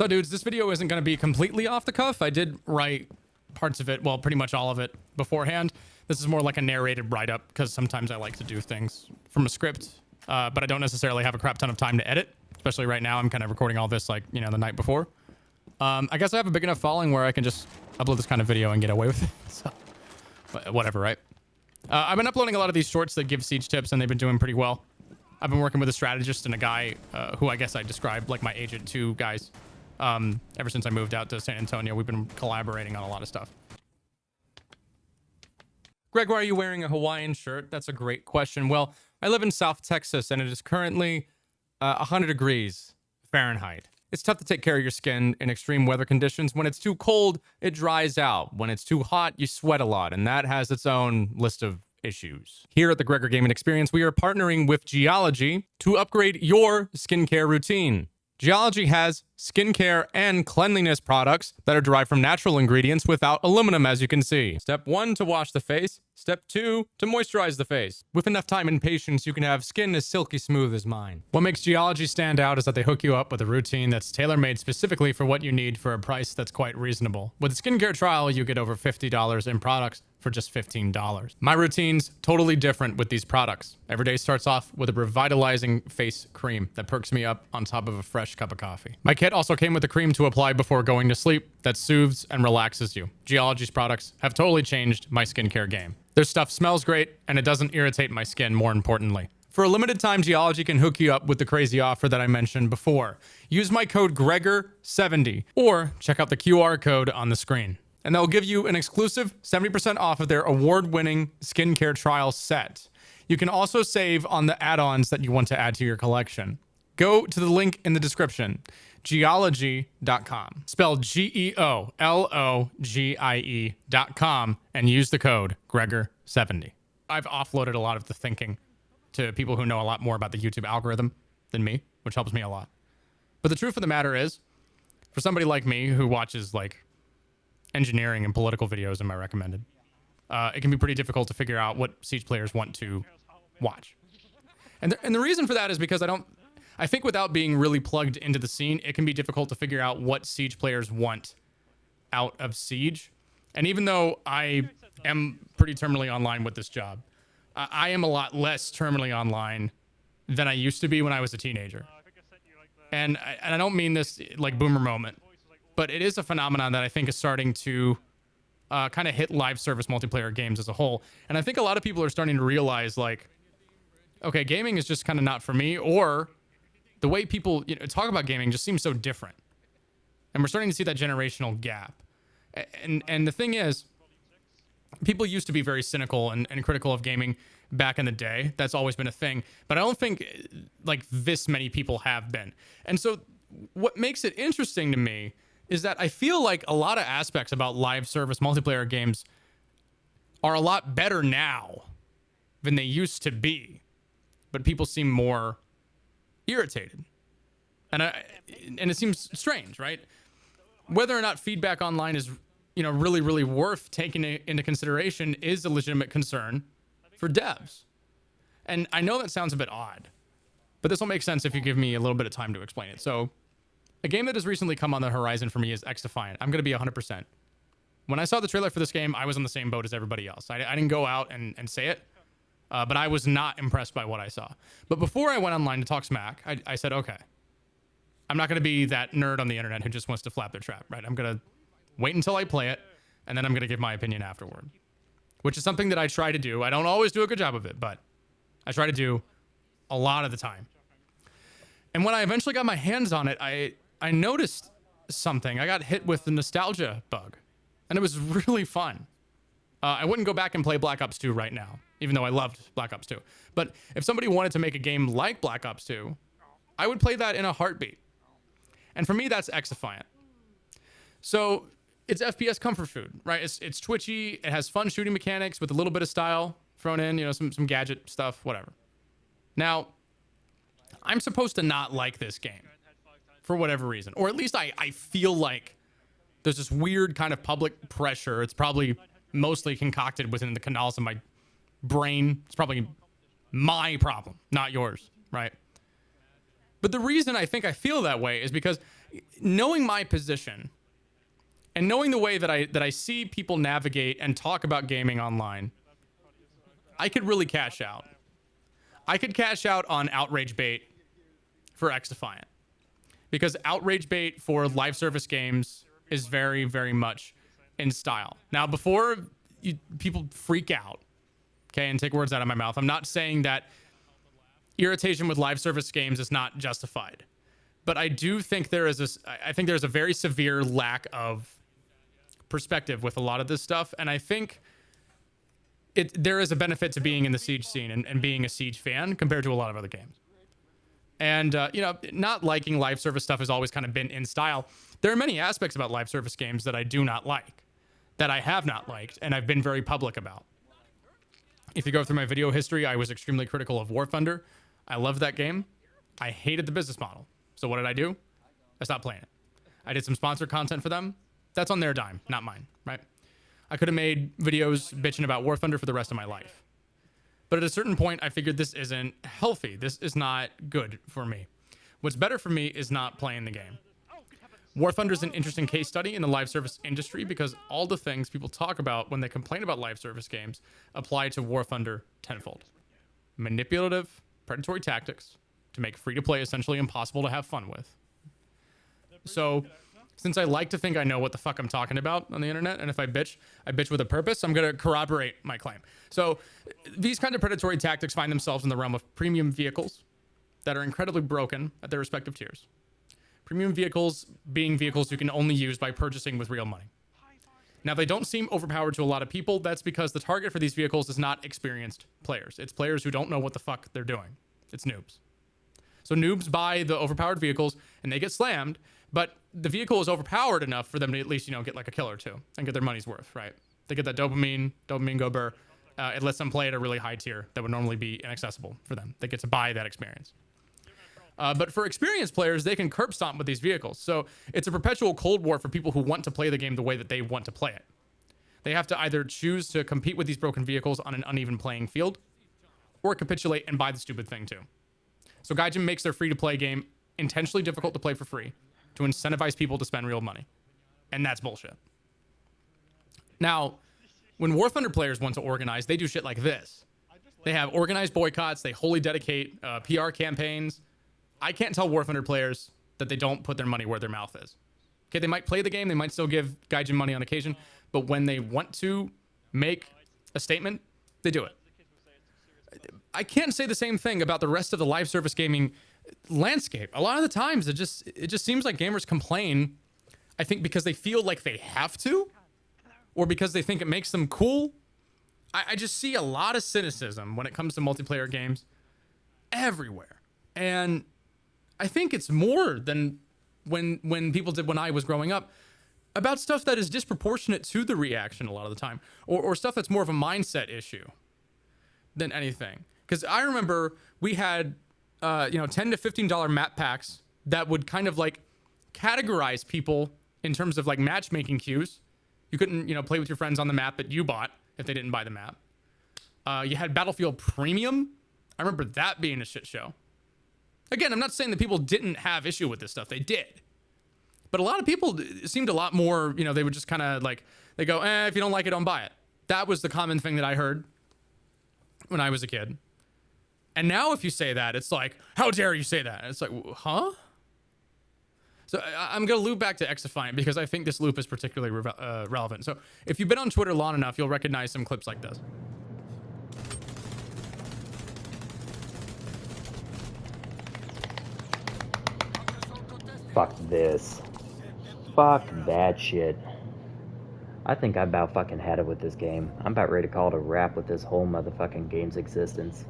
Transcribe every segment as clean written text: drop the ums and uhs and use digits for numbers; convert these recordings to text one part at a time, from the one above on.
So dudes, this video isn't going to be completely off the cuff. I did write parts of it, well, pretty much all of it beforehand. This is more like a narrated write-up because sometimes I like to do things from a script, but I don't necessarily have a crap ton of time to edit, especially right now. I'm kind of recording all this like, you know, the night before. I guess I have a big enough following where I can just upload this kind of video and get away with it. So, but whatever, right? I've been uploading a lot of these shorts that give Siege tips, and they've been doing pretty well. I've been working with a strategist and a guy who I guess I described like my Agent 2 guys. Ever since I moved out to San Antonio, we've been collaborating on a lot of stuff. Greg, why are you wearing a Hawaiian shirt? That's a great question. Well, I live in South Texas, and it is currently 100 degrees Fahrenheit. It's tough to take care of your skin in extreme weather conditions. When it's too cold, it dries out. When it's too hot, you sweat a lot, and that has its own list of issues. Here at the Gregor Gaming Experience, we are partnering with Geology to upgrade your skincare routine. Geology has skincare and cleanliness products that are derived from natural ingredients without aluminum, as you can see. Step 1, to wash the face. Step 2, to moisturize the face. With enough time and patience, you can have skin as silky smooth as mine. What makes Geology stand out is that they hook you up with a routine that's tailor-made specifically for what you need for a price that's quite reasonable. With a skincare trial, you get over $50 in products for just $15. My routine's totally different with these products. Every day starts off with a revitalizing face cream that perks me up on top of a fresh cup of coffee. My kit also came with a cream to apply before going to sleep that soothes and relaxes you. Geology's products have totally changed my skincare game. Their stuff smells great, and it doesn't irritate my skin, more importantly. For a limited time, Geology can hook you up with the crazy offer that I mentioned before. Use my code Gregor70 or check out the QR code on the screen, and they'll give you an exclusive 70% off of their award-winning skincare trial set. You can also save on the add-ons that you want to add to your collection. Go to the link in the description, geology.com, spelled Geologie.com, and use the code Gregor70. I've offloaded a lot of the thinking to people who know a lot more about the YouTube algorithm than me, which helps me a lot. But the truth of the matter is, for somebody like me who watches like engineering and political videos in my recommended, it can be pretty difficult to figure out what Siege players want to watch. And the reason for that is because I think without being really plugged into the scene, it can be difficult to figure out what Siege players want out of Siege. And even though I am pretty terminally online with this job, I am a lot less terminally online than I used to be when I was a teenager. And I don't mean this like boomer moment, but it is a phenomenon that I think is starting to kind of hit live service multiplayer games as a whole. And I think a lot of people are starting to realize like, okay, gaming is just kind of not for me, or the way people talk about gaming just seems so different. And we're starting to see that generational gap. And the thing is, people used to be very cynical and critical of gaming back in the day. That's always been a thing. But I don't think like this many people have been. And so what makes it interesting to me is that I feel like a lot of aspects about live service multiplayer games are a lot better now than they used to be. But people seem more irritated. And it seems strange, right? Whether or not feedback online is, really, really worth taking into consideration is a legitimate concern for devs. And I know that sounds a bit odd, but this will make sense if you give me a little bit of time to explain it. So a game that has recently come on the horizon for me is X-Defiant. I'm going to be 100%. When I saw the trailer for this game, I was on the same boat as everybody else. I didn't go out and say it. But I was not impressed by what I saw. But before I went online to talk smack, I said, okay, I'm not going to be that nerd on the internet who just wants to flap their trap, right? I'm going to wait until I play it, and then I'm going to give my opinion afterward, which is something that I try to do. I don't always do a good job of it, but I try to do a lot of the time. And when I eventually got my hands on it, I noticed something. I got hit with the nostalgia bug, and it was really fun. I wouldn't go back and play Black Ops 2 right now, even though I loved Black Ops 2. But if somebody wanted to make a game like Black Ops 2, I would play that in a heartbeat. And for me, that's X-Defiant. So it's FPS comfort food, right? It's twitchy. It has fun shooting mechanics with a little bit of style thrown in, some gadget stuff, whatever. Now, I'm supposed to not like this game for whatever reason, or at least I feel like there's this weird kind of public pressure. It's probably mostly concocted within the canals of my brain. It's probably my problem, not yours, right? But the reason I think I feel that way is because knowing my position and knowing the way that I see people navigate and talk about gaming online, I could really cash out. I could cash out on outrage bait for XDefiant, because outrage bait for live service games is very, very much in style. Now, before people freak out, okay, and take words out of my mouth, I'm not saying that irritation with live service games is not justified, but I do think there's a very severe lack of perspective with a lot of this stuff, and I think there is a benefit to being in the Siege scene and being a Siege fan compared to a lot of other games. And, you know, not liking live service stuff has always kind of been in style. There are many aspects about live service games that I do not like, that I have not liked, and I've been very public about. If you go through my video history, I was extremely critical of War Thunder. I loved that game. I hated the business model. So what did I do? I stopped playing it. I did some sponsored content for them. That's on their dime, not mine, right? I could have made videos bitching about War Thunder for the rest of my life. But at a certain point, I figured this isn't healthy. This is not good for me. What's better for me is not playing the game. War Thunder is an interesting case study in the live service industry because all the things people talk about when they complain about live service games apply to War Thunder tenfold. Manipulative, predatory tactics to make free-to-play essentially impossible to have fun with. So, since I like to think I know what the fuck I'm talking about on the internet, and if I bitch with a purpose, I'm going to corroborate my claim. So these kind of predatory tactics find themselves in the realm of premium vehicles that are incredibly broken at their respective tiers. Premium vehicles being vehicles you can only use by purchasing with real money. Now, they don't seem overpowered to a lot of people. That's because the target for these vehicles is not experienced players. It's players who don't know what the fuck they're doing. It's noobs. So noobs buy the overpowered vehicles and they get slammed, but the vehicle is overpowered enough for them to at least, you know, get like a kill or two and get their money's worth, right? They get that dopamine go burr. It lets them play at a really high tier that would normally be inaccessible for them. They get to buy that experience. But for experienced players, they can curb stomp with these vehicles. So it's a perpetual cold war for people who want to play the game the way that they want to play it. They have to either choose to compete with these broken vehicles on an uneven playing field or capitulate and buy the stupid thing too. So Gaijin makes their free-to-play game intentionally difficult to play for free to incentivize people to spend real money. And that's bullshit. Now, when War Thunder players want to organize, they do shit like this. They have organized boycotts. They wholly dedicate PR campaigns. I can't tell War Thunder players that they don't put their money where their mouth is. Okay, they might play the game. They might still give Gaijin money on occasion. But when they want to make a statement, they do it. I can't say the same thing about the rest of the live service gaming landscape. A lot of the times, it just seems like gamers complain, I think, because they feel like they have to, or because they think it makes them cool. I just see a lot of cynicism when it comes to multiplayer games everywhere. And I think it's more than when people did when I was growing up about stuff that is disproportionate to the reaction a lot of the time, or stuff that's more of a mindset issue than anything. Because I remember we had, $10 to $15 map packs that would kind of like categorize people in terms of like matchmaking queues. You couldn't, play with your friends on the map that you bought if they didn't buy the map. You had Battlefield Premium. I remember that being a shit show. Again, I'm not saying that people didn't have issue with this stuff. They did. But a lot of people seemed a lot more, they would just kind of like, they go, if you don't like it, don't buy it. That was the common thing that I heard when I was a kid. And now if you say that, it's like, how dare you say that? It's like, huh? So I'm going to loop back to XDefiant because I think this loop is particularly relevant. So if you've been on Twitter long enough, you'll recognize some clips like this. Fuck this. Fuck that shit. I think I about fucking had it with this game. I'm about ready to call it a wrap with this whole motherfucking game's existence.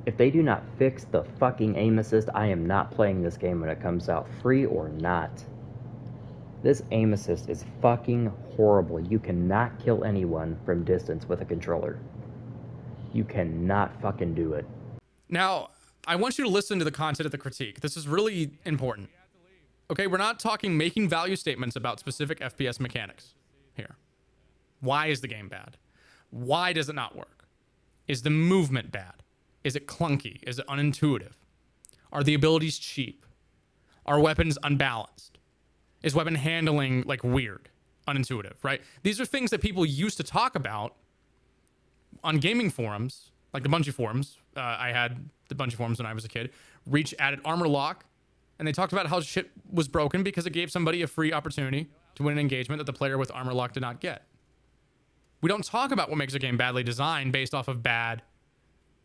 If they do not fix the fucking aim assist, I am not playing this game when it comes out, free or not. This aim assist is fucking horrible. You cannot kill anyone from distance with a controller. You cannot fucking do it. Now, I want you to listen to the content of the critique. This is really important. Okay, we're not talking making value statements about specific FPS mechanics here. Why is the game bad? Why does it not work? Is the movement bad? Is it clunky? Is it unintuitive? Are the abilities cheap? Are weapons unbalanced? Is weapon handling like weird, unintuitive, right? These are things that people used to talk about on gaming forums, like the Bungie forums. I had the Bungie forums when I was a kid. Reach added armor lock, and they talked about how shit was broken because it gave somebody a free opportunity to win an engagement that the player with armor lock did not get. We don't talk about what makes a game badly designed based off of bad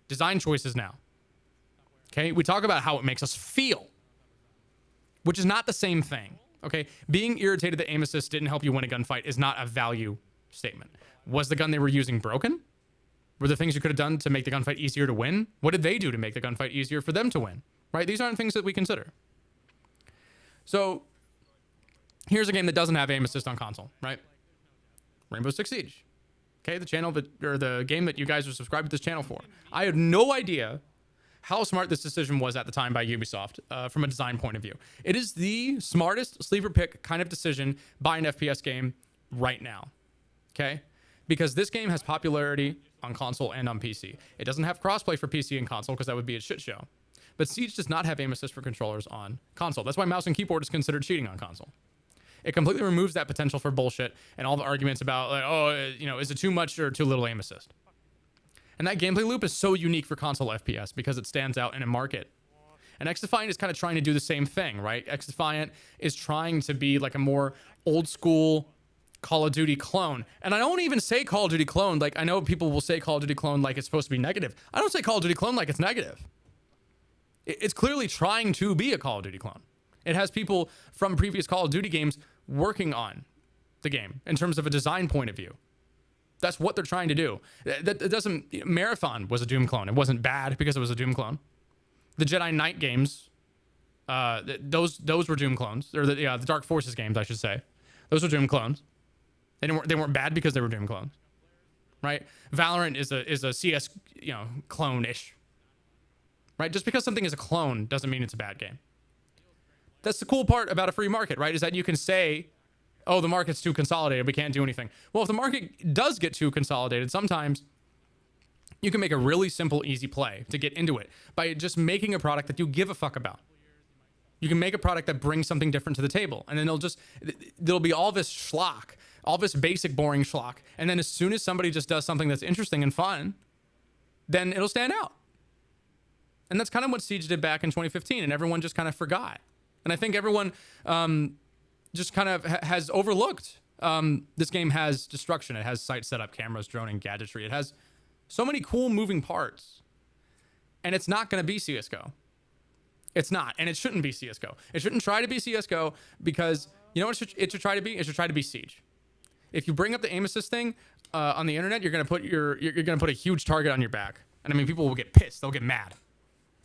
design choices now. Okay? We talk about how it makes us feel, which is not the same thing. Okay? Being irritated that aim assist didn't help you win a gunfight is not a value statement. Was the gun they were using broken? Were there things you could have done to make the gunfight easier to win? What did they do to make the gunfight easier for them to win? Right? These aren't things that we consider. So here's a game that doesn't have aim assist on console, right? Rainbow Six Siege. Okay, the channel that, or the game that you guys are subscribed to this channel for. I had no idea how smart this decision was at the time by Ubisoft from a design point of view. It is the smartest sleeper pick kind of decision by an FPS game right now. Okay? Because this game has popularity on console and on PC. It doesn't have crossplay for PC and console because that would be a shit show. But Siege does not have aim assist for controllers on console. That's why mouse and keyboard is considered cheating on console. It completely removes that potential for bullshit and all the arguments about, like, oh, you know, is it too much or too little aim assist? And that gameplay loop is so unique for console FPS because it stands out in a market. And XDefiant is kind of trying to do the same thing, right? XDefiant is trying to be like a more old school Call of Duty clone. And I don't even say Call of Duty clone. Like, I know people will say Call of Duty clone like it's supposed to be negative. I don't say Call of Duty clone like it's negative. It's clearly trying to be a Call of Duty clone. It has people from previous Call of Duty games working on the game in terms of a design point of view. That's what they're trying to do. That doesn't. Marathon was a Doom clone. It wasn't bad because it was a Doom clone. The Jedi Knight games, those were Doom clones, or the Dark Forces games, I should say. Those were Doom clones. They weren't bad because they were Doom clones, right? Valorant is a CS clone-ish, right? Just because something is a clone doesn't mean it's a bad game. That's the cool part about a free market, right? Is that you can say, oh, the market's too consolidated, we can't do anything. Well, if the market does get too consolidated, sometimes you can make a really simple, easy play to get into it by just making a product that you give a fuck about. You can make a product that brings something different to the table, and then there'll be all this schlock, all this basic, boring schlock. And then as soon as somebody just does something that's interesting and fun, then it'll stand out. And that's kind of what Siege did back in 2015, and everyone just kind of forgot. And I think everyone just kind of has overlooked. This game has destruction. It has site setup, cameras, droning, gadgetry. It has so many cool moving parts. And it's not going to be CSGO. It's not. And it shouldn't be CSGO. It shouldn't try to be CSGO because, you know what it should try to be? It should try to be Siege. If you bring up the aim assist thing on the internet, you're going to put a huge target on your back. And I mean, people will get pissed. They'll get mad.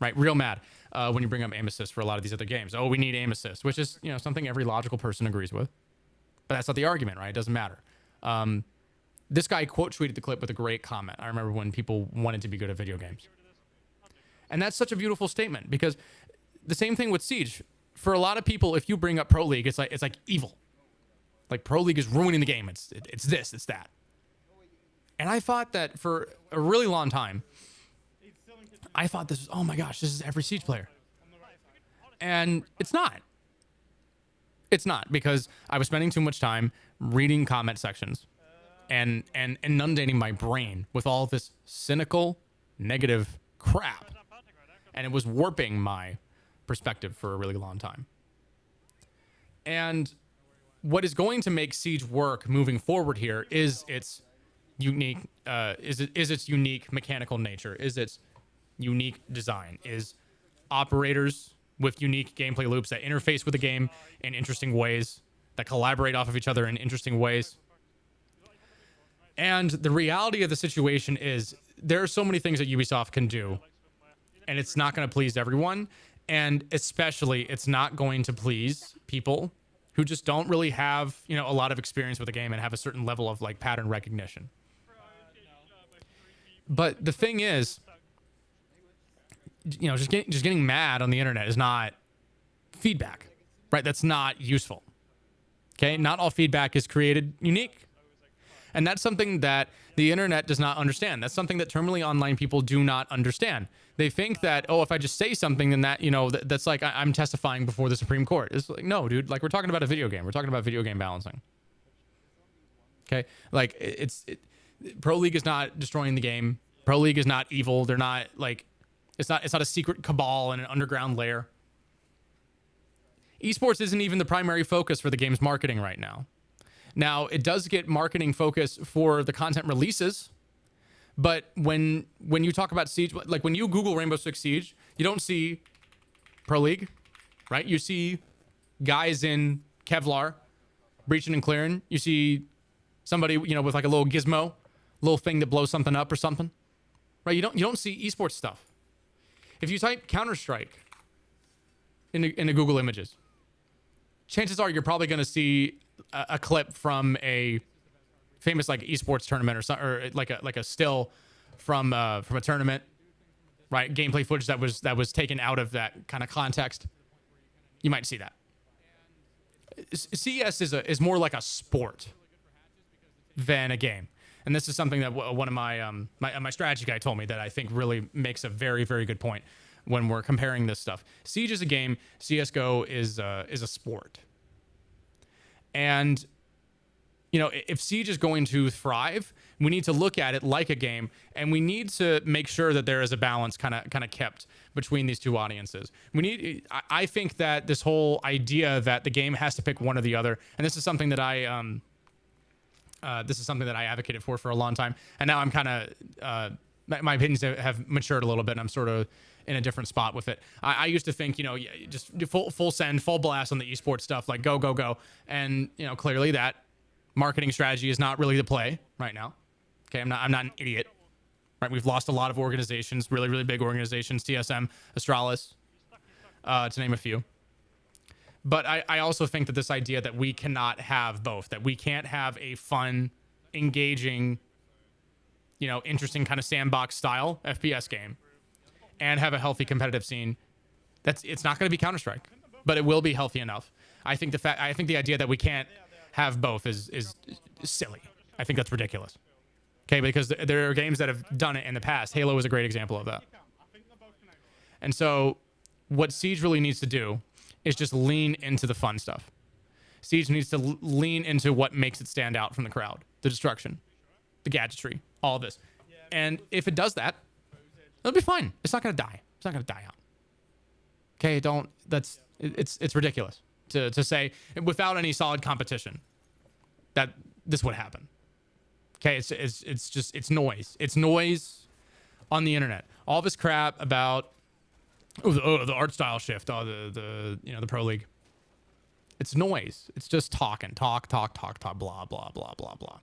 Right? Real mad. When you bring up aim assist for a lot of these other games. Oh, we need aim assist, which is, something every logical person agrees with. But that's not the argument, right? It doesn't matter. This guy quote tweeted the clip with a great comment. I remember when people wanted to be good at video games. And that's such a beautiful statement because the same thing with Siege. For a lot of people, if you bring up Pro League, it's like evil. Like Pro League is ruining the game. It's this, it's that. And I thought that for a really long time, I thought this was, oh my gosh, this is every Siege player. And it's not. It's not, because I was spending too much time reading comment sections and inundating my brain with all this cynical, negative crap. And it was warping my perspective for a really long time. And what is going to make Siege work moving forward here is its unique, its unique mechanical nature, is its unique design, is operators with unique gameplay loops that interface with the game in interesting ways, that collaborate off of each other in interesting ways. And the reality of the situation is there are so many things that Ubisoft can do, and it's not going to please everyone. And especially it's not going to please people who just don't really have, a lot of experience with the game and have a certain level of like pattern recognition. But the thing is, just getting mad on the internet is not feedback, right? That's not useful. Okay, not all feedback is created unique. And that's something that the internet does not understand. That's something that terminally online people do not understand. They think that, oh, if I just say something, then that, you know, that's like I'm testifying before the Supreme Court. It's like, no, dude, like we're talking about a video game. We're talking about video game balancing. Okay? Like Pro League is not destroying the game. Pro League is not evil. They're not like, it's not a secret cabal in an underground lair. Esports isn't even the primary focus for the game's marketing right now. Now, it does get marketing focus for the content releases, but when you talk about Siege, like when you Google Rainbow Six Siege, you don't see Pro League, right? You see guys in Kevlar breaching and clearing. You see somebody, you know, with like a little gizmo, little thing that blows something up or something, right? You don't see esports stuff. If you type Counter-Strike in the Google images, chances are you're probably going to see a clip from a famous like esports tournament or like a still from a tournament, right? Gameplay footage that was taken out of that kind of context. You might see that. CS is more like a sport than a game, and this is something that one of my strategy guy told me that I think really makes a very, very good point when we're comparing this stuff. Siege is a game. CS:GO is a sport. And, you know, if Siege is going to thrive, we need to look at it like a game, and we need to make sure that there is a balance kind of kept between these two audiences. I think that this whole idea that the game has to pick one or the other, and this is something that I advocated for a long time, and now I'm kind of my opinions have matured a little bit, and I'm sort of in a different spot with it. I used to think, you know, just full send, full blast on the esports stuff, like go. And, you know, clearly that marketing strategy is not really the play right now. Okay, I'm not an idiot. Right? We've lost a lot of organizations, really, really big organizations, TSM, Astralis, to name a few. But I also think that this idea that we cannot have both, that we can't have a fun, engaging, you know, interesting kind of sandbox style FPS game and have a healthy competitive scene, it's not going to be Counter-Strike, but it will be healthy enough. I think the idea that we can't have both is silly. I think that's ridiculous. Okay, because there are games that have done it in the past. Halo is a great example of that. And so what Siege really needs to do is just lean into the fun stuff. Siege needs to lean into what makes it stand out from the crowd. The destruction, the gadgetry, all of this. And if it does that, it'll be fine. It's not going to die. It's not going to die out. Okay, it's ridiculous to say without any solid competition that this would happen. Okay, it's noise. It's noise on the internet. All this crap about the art style shift, the Pro League. It's noise. It's just talk, blah, blah, blah, blah, blah.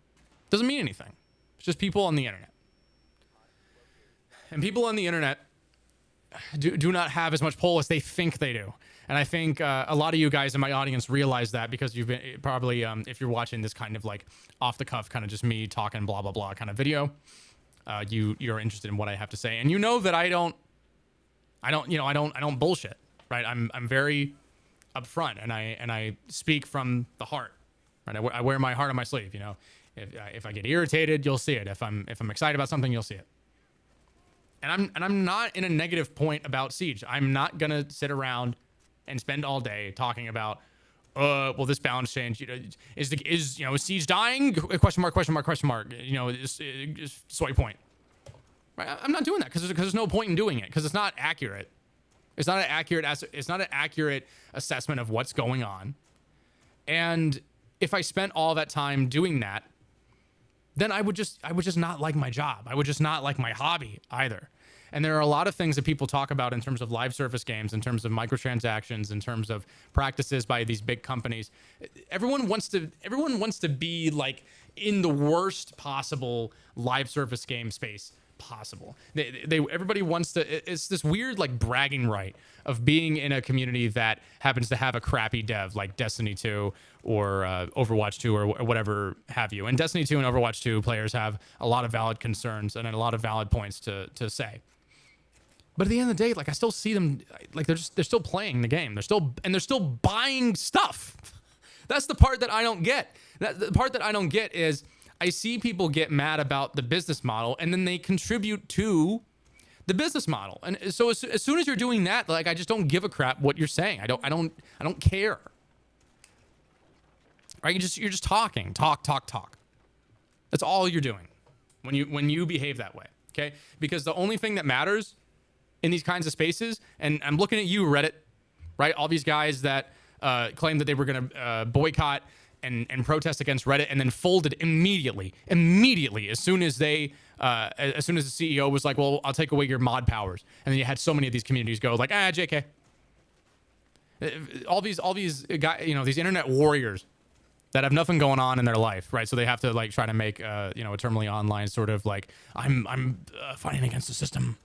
Doesn't mean anything. It's just people on the internet. And people on the internet do not have as much pull as they think they do. And I think a lot of you guys in my audience realize that because you've been probably, if you're watching this kind of like off the cuff, kind of just me talking blah, blah, blah kind of video, you're interested in what I have to say. And you know that I don't bullshit, right? I'm very upfront and I speak from the heart, right? I wear my heart on my sleeve, you know. If I get irritated, you'll see it. If I'm excited about something, you'll see it. And I'm not in a negative point about Siege. I'm not gonna sit around and spend all day talking about, well, this balance change, you know, is Siege dying? Question mark. You know, is soy point. Right? I'm not doing that because there's no point in doing it because it's not accurate. It's not an accurate assessment of what's going on. And if I spent all that time doing that, then I would just not like my job. I would just not like my hobby either. And there are a lot of things that people talk about in terms of live service games, in terms of microtransactions, in terms of practices by these big companies. Everyone wants to be like in the worst possible live service game space possible. Everybody wants to. It's this weird like bragging right of being in a community that happens to have a crappy dev like Destiny 2 or Overwatch 2 or whatever have you. And Destiny 2 and Overwatch 2 players have a lot of valid concerns and a lot of valid points to say. But at the end of the day, like I still see them, like they're still playing the game. They're still buying stuff. That's the part that I don't get. The part that I don't get is I see people get mad about the business model, and then they contribute to the business model. And so as soon as you're doing that, like, I just don't give a crap what you're saying. I don't care. Right? You're just talking, talk. That's all you're doing when you behave that way. Okay? Because the only thing that matters in these kinds of spaces, and I'm looking at you, Reddit, right? All these guys that claimed that they were going to boycott and protest against Reddit, and then folded immediately as soon as the CEO was like, well, I'll take away your mod powers. And then you had so many of these communities go like, JK. All these guys, these internet warriors that have nothing going on in their life, right? So they have to like try to make a terminally online sort of like, I'm fighting against the system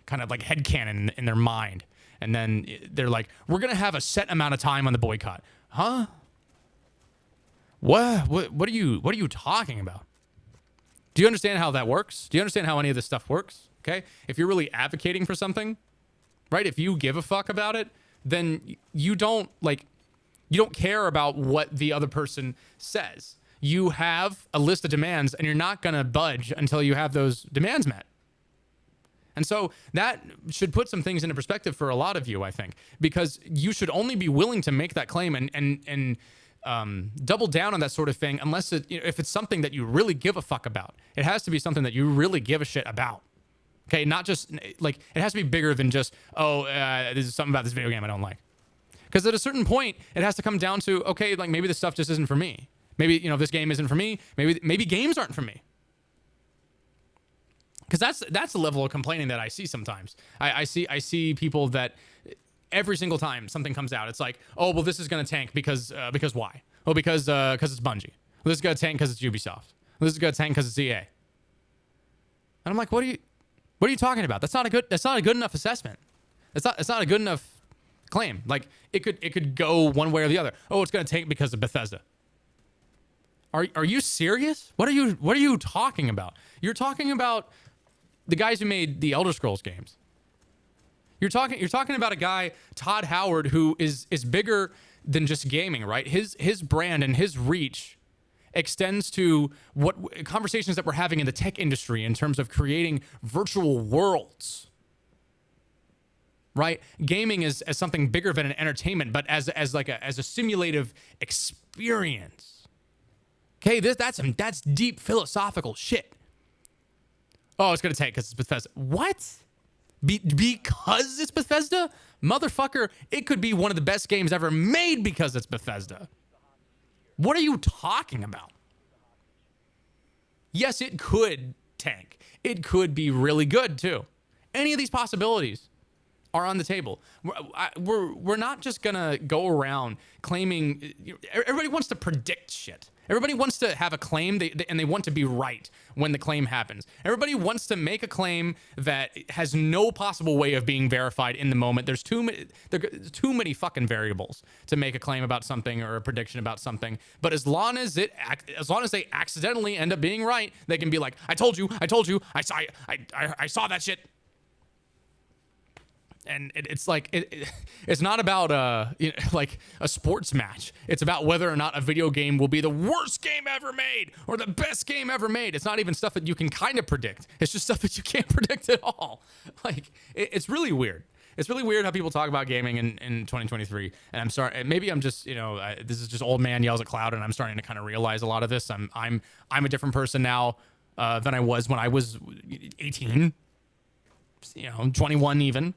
kind of like headcanon in their mind. And then they're like, we're going to have a set amount of time on the boycott. Huh? What are you talking about? Do you understand how that works? Do you understand how any of this stuff works? Okay? If you're really advocating for something, right? If you give a fuck about it, then you don't care about what the other person says. You have a list of demands, and you're not going to budge until you have those demands met. And so that should put some things into perspective for a lot of you, I think, because you should only be willing to make that claim and double down on that sort of thing unless if it's something that you really give a fuck about. It has to be something that you really give a shit about. Okay, not just like, it has to be bigger than just, this is something about this video game I don't like. Because at a certain point, it has to come down to, okay, like maybe this stuff just isn't for me. Maybe, this game isn't for me. Maybe games aren't for me. Because that's the level of complaining that I see sometimes. I see people that every single time something comes out, it's like, oh, well, this is going to tank because why? Oh, because it's Bungie. Well, this is going to tank because it's Ubisoft. Well, this is going to tank because it's EA. And I'm like, what are you talking about? That's not a good enough assessment. It's not a good enough claim. Like it could go one way or the other. Oh, it's going to tank because of Bethesda. Are you serious? What are you talking about? You're talking about the guys who made the Elder Scrolls games. You're talking about a guy, Todd Howard, who is bigger than just gaming, right? His brand and his reach extends to what conversations that we're having in the tech industry in terms of creating virtual worlds. Right? Gaming is as something bigger than an entertainment, but as a simulative experience. Okay, that's deep philosophical shit. Oh, it's gonna tank because it's Bethesda. What? Because it's Bethesda? Motherfucker, it could be one of the best games ever made because it's Bethesda. What are you talking about? Yes, it could tank. It could be really good too. Any of these possibilities are on the table. We're not just gonna go around claiming. Everybody wants to predict shit. Everybody wants to have a claim, and they want to be right when the claim happens. Everybody wants to make a claim that has no possible way of being verified in the moment. There's too many fucking variables to make a claim about something or a prediction about something. But as long as they accidentally end up being right, they can be like, I told you, I saw that shit. And it's like it's not about like a sports match. It's about whether or not a video game will be the worst game ever made or the best game ever made. It's not even stuff that you can kind of predict. It's just stuff that you can't predict at all. Like it's really weird. It's really weird how people talk about gaming in 2023. And I'm sorry, maybe I'm just this is just old man yells at cloud, and I'm starting to kind of realize a lot of this. I'm a different person now than I was when I was 18. 21 even.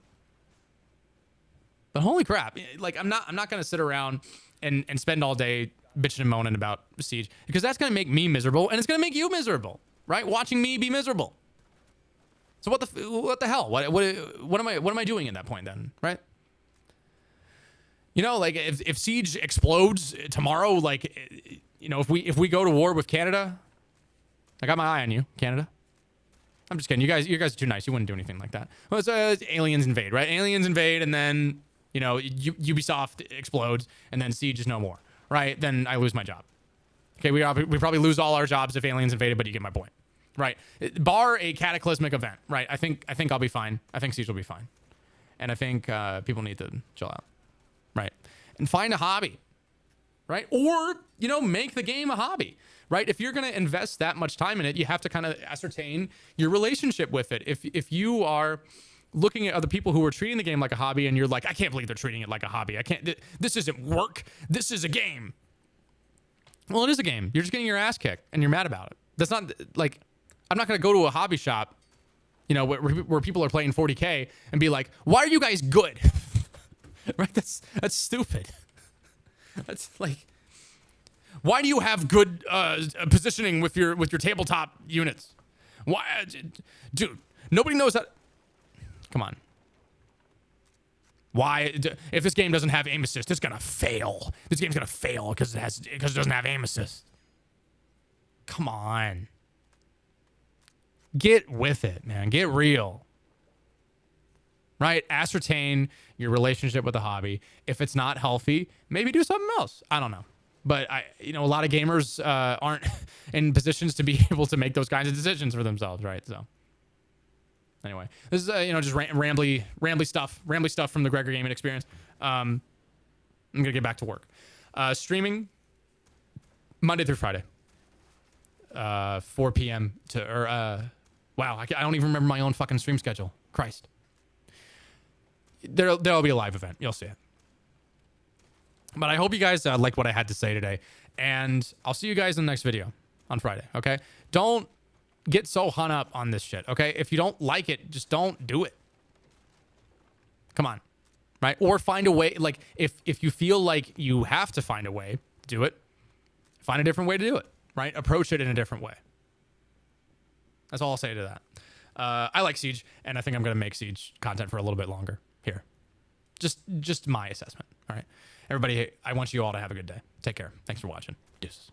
But holy crap, like I'm not gonna sit around and spend all day bitching and moaning about Siege, because that's gonna make me miserable, and it's gonna make you miserable, right? Watching me be miserable. So what the hell? What am I doing at that point then, right? Like if Siege explodes tomorrow, like if we go to war with Canada, I got my eye on you, Canada. I'm just kidding. You guys are too nice. You wouldn't do anything like that. Well, it's aliens invade, right? Aliens invade, and then Ubisoft explodes, and then Siege is no more, right? Then I lose my job. Okay, we probably lose all our jobs if aliens invaded, but you get my point, right? Bar a cataclysmic event, right? I think I'll be fine. I think Siege will be fine, and I think people need to chill out, right? And find a hobby. right? Or, you know, make the game a hobby, right? If you're going to invest that much time in it, you have to kind of ascertain your relationship with it. If you are looking at other people who are treating the game like a hobby and you're like, I can't believe they're treating it like a hobby. This isn't work. This is a game. Well, it is a game. You're just getting your ass kicked and you're mad about it. That's not like, I'm not going to go to a hobby shop, you know, where people are playing 40K and be like, why are you guys good? Right? That's stupid. That's like, why do you have good positioning with your tabletop units? Why, dude? Nobody knows that. Come on. Why? If this game doesn't have aim assist, it's gonna fail. This game's gonna fail because it doesn't have aim assist. Come on. Get with it, man. Get real. Right? Ascertain your relationship with the hobby. If it's not healthy, maybe do something else. I don't know. But a lot of gamers aren't in positions to be able to make those kinds of decisions for themselves, right? So anyway, this is just rambly stuff from the Gregor gaming experience. I'm gonna get back to work. Streaming Monday through Friday, 4 p.m. wow, I don't even remember my own fucking stream schedule. Christ. There'll be a live event. You'll see it. But I hope you guys liked what I had to say today. And I'll see you guys in the next video on Friday, okay? Don't get so hung up on this shit, okay? If you don't like it, just don't do it. Come on, right? Or find a way. Like, if you feel like you have to find a way, do it. Find a different way to do it, right? Approach it in a different way. That's all I'll say to that. I like Siege, and I think I'm going to make Siege content for a little bit longer here. Just my assessment, all right? Everybody, I want you all to have a good day. Take care. Thanks for watching. Deuces.